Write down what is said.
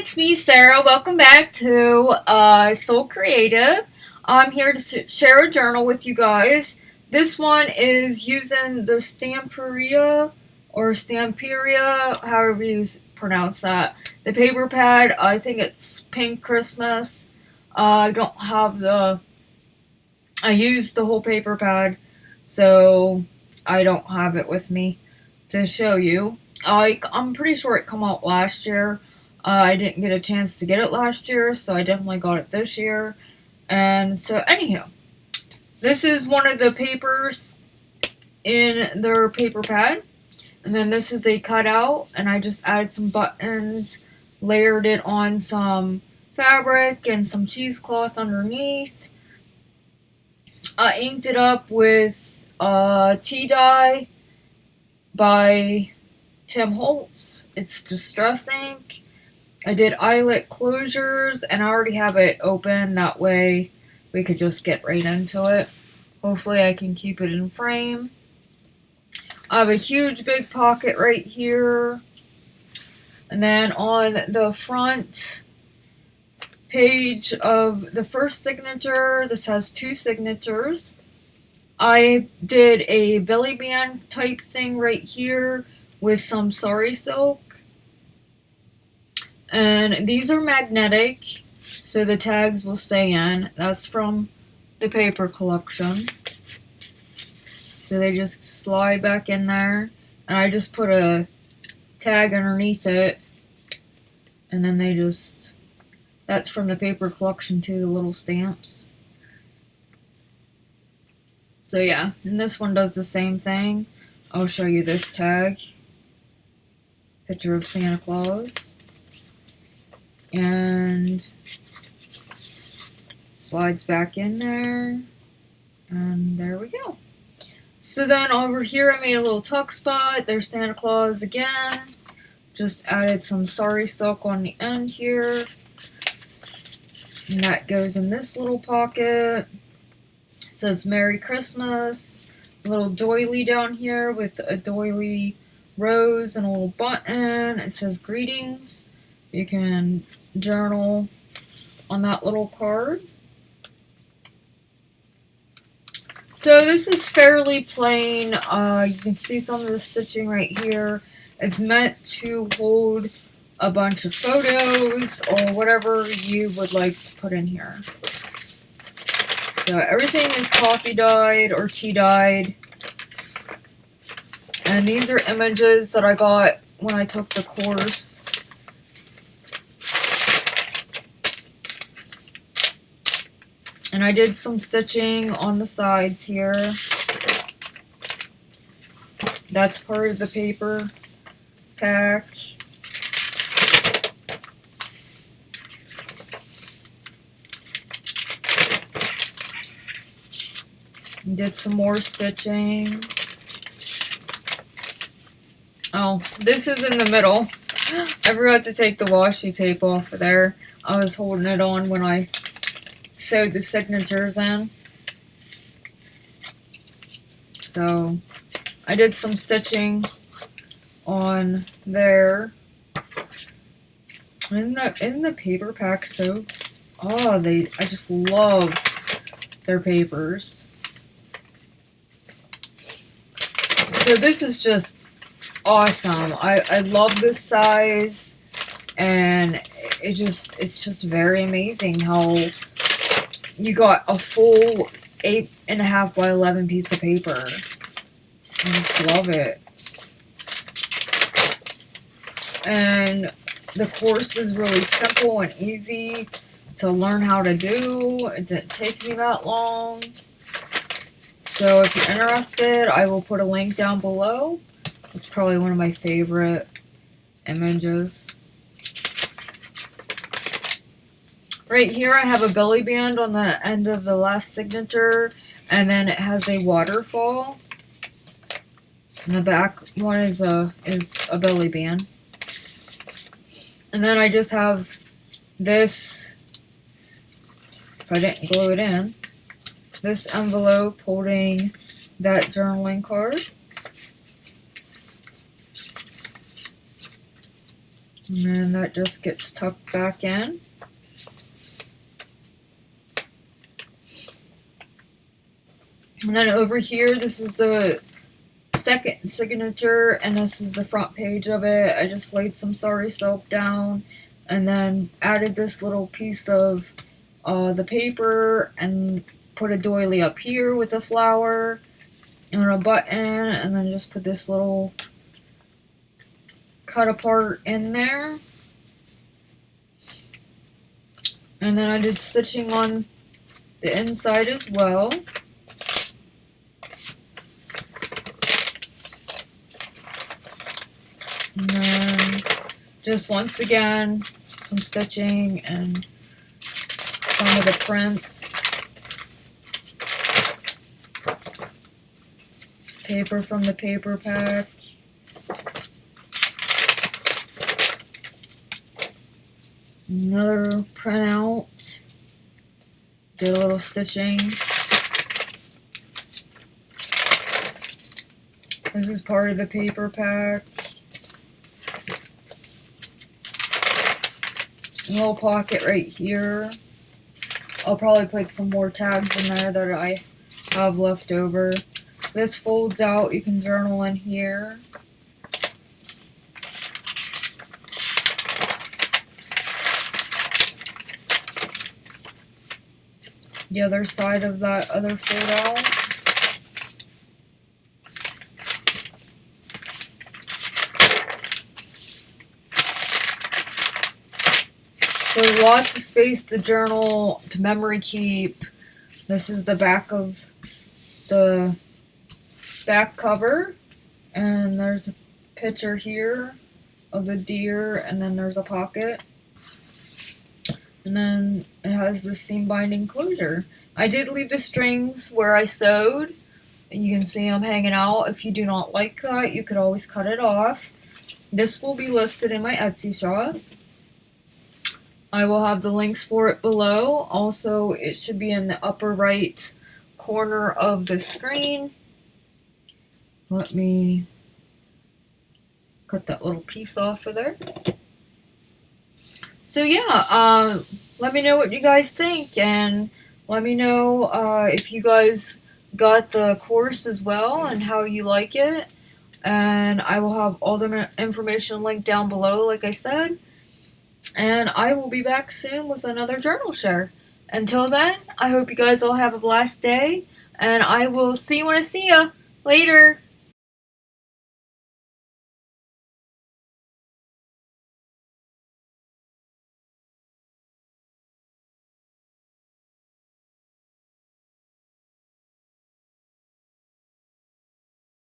it's me, Sarah. Welcome back to SoulCreative. I'm here to share a journal with you guys. This one is using the Stamperia or Stamperia, however you pronounce that. The paper pad, I think it's Pink Christmas. I don't have I used the whole paper pad, so I don't have it with me to show you. I'm pretty sure it came out last year. I didn't get a chance to get it last year, so I definitely got it this year. And so, anyhow, this is one of the papers in their paper pad. And then this is a cutout, and I just added some buttons, layered it on some fabric and some cheesecloth underneath. I inked it up with tea dye by Tim Holtz. It's Distress ink. I did eyelet closures, and I already have it open. That way we could just get right into it. Hopefully I can keep it in frame. I have a huge big pocket right here. And then on the front page of the first signature, this has two signatures. I did a belly band type thing right here with some sari silk. And these are magnetic, so the tags will stay in. That's from the paper collection. So they just slide back in there. And I just put a tag underneath it. And then that's from the paper collection too, the little stamps. So yeah, and this one does the same thing. I'll show you this tag. Picture of Santa Claus. And slides back in there. And there we go. So then over here I made a little tuck spot. There's Santa Claus again. Just added some sari silk on the end here. And that goes in this little pocket. It says Merry Christmas. A little doily down here with a doily rose and a little button. It says greetings. You can journal on that little card. So this is fairly plain. You can see some of the stitching right here. It's meant to hold a bunch of photos or whatever you would like to put in here. So everything is coffee dyed or tea dyed. And these are images that I got when I took the course. And I did some stitching on the sides here. That's part of the paper pack. Did some more stitching. Oh, this is in the middle. I forgot to take the washi tape off of there. I was holding it on when I sewed the signatures in. So I did some stitching on there. Isn't the paper pack so I just love their papers. So this is just awesome. I love this size, and it's just very amazing how you got a full 8.5 by 11 piece of paper. I just love it. And the course was really simple and easy to learn how to do. It didn't take me that long. So if you're interested, I will put a link down below. It's probably one of my favorite images. Right here I have a belly band on the end of the last signature, and then it has a waterfall. And the back one is a belly band. And then I just have this, if I didn't glue it in, this envelope holding that journaling card. And then that just gets tucked back in. And then over here, this is the second signature, and this is the front page of it. I just laid some sari soap down and then added this little piece of the paper and put a doily up here with a flower and a button, and then just put this little cut apart in there. And then I did stitching on the inside as well. And then just once again some stitching and some of the prints. Paper from the paper pack. Another printout. Did a little stitching. This is part of the paper pack. A little pocket right here. I'll probably put some more tags in there that I have left over. This folds out. You can journal in here. The other side of that other fold out. So lots of space to journal, to memory keep. This is the back of the back cover, and there's a picture here of the deer, and then there's a pocket, and then it has the seam binding closure. I did leave the strings where I sewed. You can see them hanging out. If you do not like that, you could always cut it off. This will be listed in my Etsy shop. I will have the links for it below. Also, it should be in the upper right corner of the screen. Let me cut that little piece off of there. So yeah, let me know what you guys think, and let me know if you guys got the course as well and how you like it. And I will have all the information linked down below, like I said. And I will be back soon with another journal share. Until then, I hope you guys all have a blessed day, and I will see you when I see ya. Later!